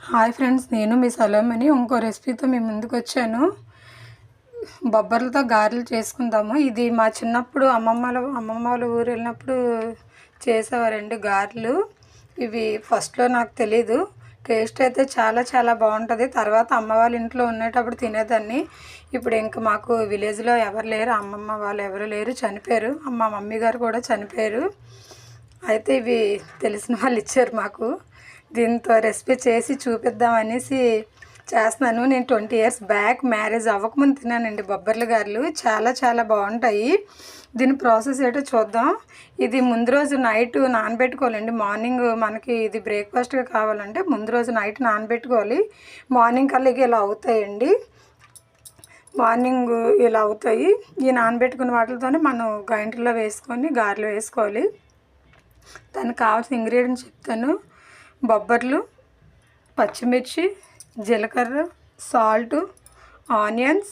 Hi friends, నేను మీ సలోమని ఇంకో రెసిపీతో మీ ముందుకు వచ్చాను. బొబ్బర్లతో గారెలు చేసుకుందాము. ఇది మా చిన్నప్పుడు అమ్మమ్మ వాళ్ళ ఊరు వెళ్ళినప్పుడు చేసేవారండి గారెలు. ఇవి ఫస్ట్లో నాకు తెలీదు, టేస్ట్ అయితే చాలా చాలా బాగుంటుంది. తర్వాత అమ్మ వాళ్ళ ఇంట్లో ఉండేటప్పుడు తినేదాన్ని. ఇప్పుడు ఇంక మాకు విలేజ్లో ఎవరు లేరు, అమ్మమ్మ వాళ్ళు ఎవరు లేరు, చనిపోయారు. మా మమ్మీ గారు కూడా చనిపోయారు. అయితే ఇవి తెలిసిన వాళ్ళు ఇచ్చారు మాకు. దీంతో రెసిపీ చేసి చూపిద్దాం అనేసి చేస్తున్నాను. నేను 20 years బ్యాక్ మ్యారేజ్ అవ్వకముందు తిన్నానండి బొబ్బర్లు గారెలు. చాలా చాలా బాగుంటాయి. దీని ప్రాసెస్ ఏంటో చూద్దాం. ఇది ముందు రోజు నైట్ నానబెట్టుకోవాలండి. మార్నింగ్ మనకి ఇది బ్రేక్ఫాస్ట్గా కావాలంటే ముందు రోజు నైట్ నానబెట్టుకోవాలి. మార్నింగ్ కల్లా ఇలా అవుతాయండి. మార్నింగ్ ఇలా అవుతాయి. ఈ నానబెట్టుకున్న వాటితోనే మనం గ్రైండర్లో వేసుకొని గారెలు వేసుకోవాలి. దానికి కావాల్సిన ఇంగ్రీడియంట్స్ చెప్తాను. బొబ్బర్లు, పచ్చిమిర్చి, జీలకర్ర, సాల్టు, ఆనియన్స్,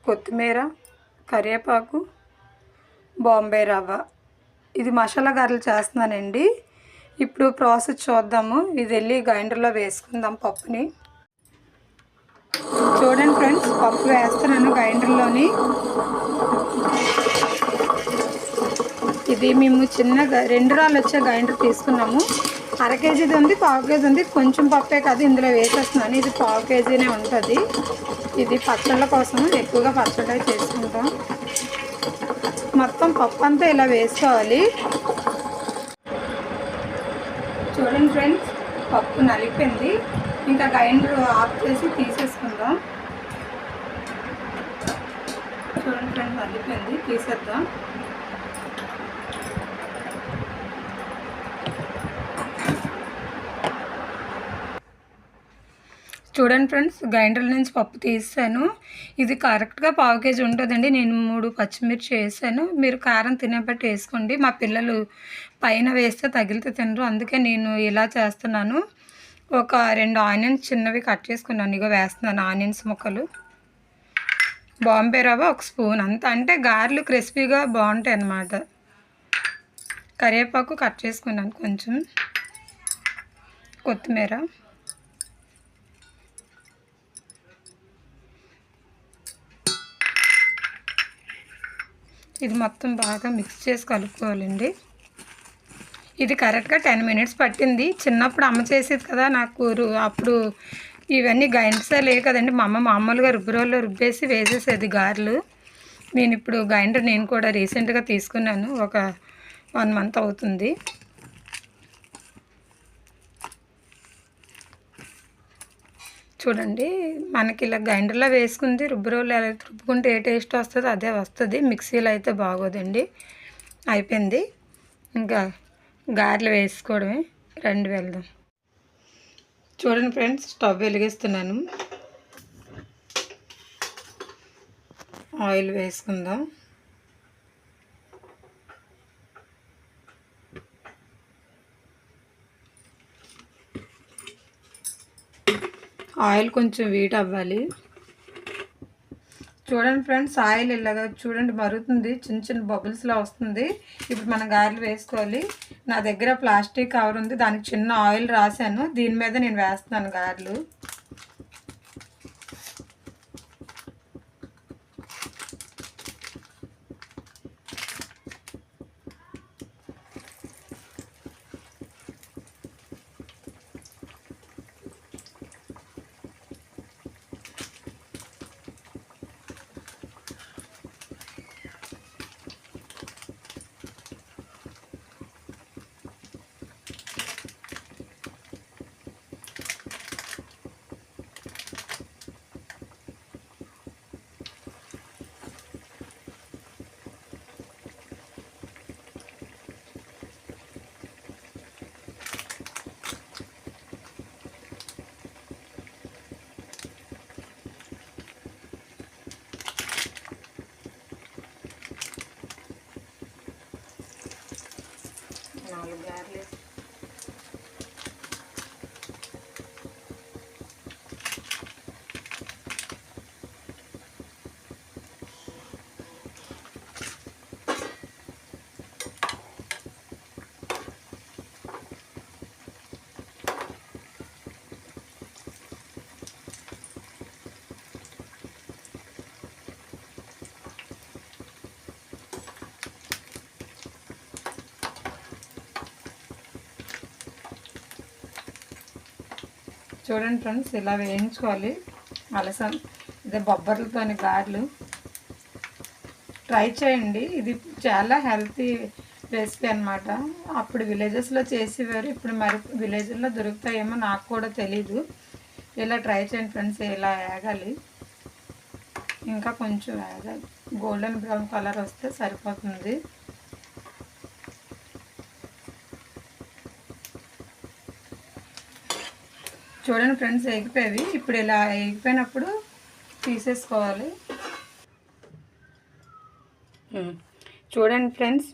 కొత్తిమీర, కరివేపాకు, బాంబే రవ్వ. ఇది మసాలా గారెలు చేస్తున్నానండి. ఇప్పుడు ప్రాసెస్ చూద్దాము. ఇది వెళ్ళి గ్రైండర్లో వేసుకుందాం పప్పుని. చూడండి ఫ్రెండ్స్, పప్పు వేస్తున్నాను గ్రైండర్లోని. ఇది మేము చిన్నగా 2 రాళ్ళు వచ్చే గ్రైండర్ తీసుకున్నాము. 1/2 kgది ఉంది, 1/4 kg ఉంది. కొంచెం పప్పే కాదు, ఇందులో వేసేస్తున్నాను. ఇది 1/4 kgనే ఉంటుంది. ఇది పచ్చళ్ళ కోసం ఎక్కువగా పచ్చడి చేసుకుంటాం. మొత్తం పప్పు అంతా ఇలా వేసుకోవాలి. చూడండి ఫ్రెండ్స్, పప్పు నలిపింది. ఇంకా గ్రైండర్ ఆఫ్ చేసి తీసేసుకుందాం. చూడండి ఫ్రెండ్స్, నలిపింది, తీసేద్దాం. చూడండి ఫ్రెండ్స్, గ్రైండర్ నుంచి పప్పు తీసాను. ఇది కరెక్ట్గా 1/4 kg ఉంటుందండి. నేను 3 పచ్చిమిర్చి వేసాను. మీరు కారం తినేబట్టి వేసుకోండి. మా పిల్లలు పైన వేస్తే తగిలితే తినరు, అందుకే నేను ఇలా చేస్తున్నాను. ఒక 2 ఆనియన్స్ చిన్నవి కట్ చేసుకున్నాను, ఇగో వేస్తున్నాను ఆనియన్స్ ముక్కలు. బాంబే రవ్వ 1 స్పూన్ అంత, అంటే గారెలు క్రిస్పీగా బాగుంటాయి అన్నమాట. కరివేపాకు కట్ చేసుకున్నాను కొంచెం. కొత్తిమీర, ఇది మొత్తం బాగా మిక్స్ చేసి కలుపుకోవాలండి. ఇది కరెక్ట్గా 10 minutes పట్టింది. చిన్నప్పుడు అమ్మ చేసేది కదా నాకు. అప్పుడు ఇవన్నీ గ్రైండర్సే లేవు కదండి. మా అమ్మ మామూలుగా రుబ్బురోల్లో రుబ్బేసి వేసేసేది గారెలు. నేను కూడా రీసెంట్గా తీసుకున్నాను, ఒక 1 month అవుతుంది. చూడండి, మనకి ఇలా గ్రైండర్లో వేసుకుంది, రుబ్బురోలు ఎలా రుబ్బుకుంటే ఏ టేస్ట్ వస్తుందో అదే వస్తుంది. మిక్సీలో అయితే బాగోదండి. అయిపోయింది, ఇంకా గారెలు వేసుకోవడమే. రండి వెళ్దాం. చూడండి ఫ్రెండ్స్, స్టవ్ వెలిగిస్తున్నాను. ఆయిల్ వేసుకుందాం. ఆయిల్ కొంచెం వీట్ అవ్వాలి. చూడండి ఫ్రెండ్స్, ఆయిల్ ఇలాగా చూడండి మరుగుతుంది, చిన్న చిన్న బబుల్స్లా వస్తుంది. ఇప్పుడు మనం గారెలు వేసుకోవాలి. నా దగ్గర ప్లాస్టిక్ కవర్ ఉంది, దానికి చిన్న ఆయిల్ రాశాను. దీని మీద నేను వేస్తున్నాను గారెలు. చూడండి ఫ్రెండ్స్, ఇలా వేయించుకోవాలి అలసంద. ఇదే బొబ్బర్లతోని గారెలు ట్రై చేయండి. ఇది చాలా హెల్తీ రెసిపీ అనమాట. అప్పుడు విలేజెస్లో చేసేవారు, ఇప్పుడు మరి విలేజ్లో దొరుకుతాయేమో నాకు కూడా తెలీదు. ఇలా ట్రై చేయండి ఫ్రెండ్స్. ఇలా వేగాలి, ఇంకా కొంచెం వేగాలి, గోల్డెన్ బ్రౌన్ కలర్ వస్తే సరిపోతుంది. చూడండి ఫ్రెండ్స్, ఎగిపోయేవి. ఇప్పుడు ఇలా ఎగిపోయినప్పుడు తీసేసుకోవాలి. చూడండి ఫ్రెండ్స్,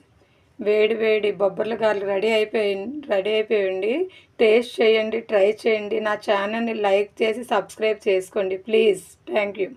వేడి వేడి బొబ్బర్ల గారెలు రెడీ అయిపోయింది. టేస్ట్ చేయండి, ట్రై చేయండి. నా ఛానల్ని లైక్ చేసి సబ్స్క్రైబ్ చేసుకోండి ప్లీజ్. Thank you.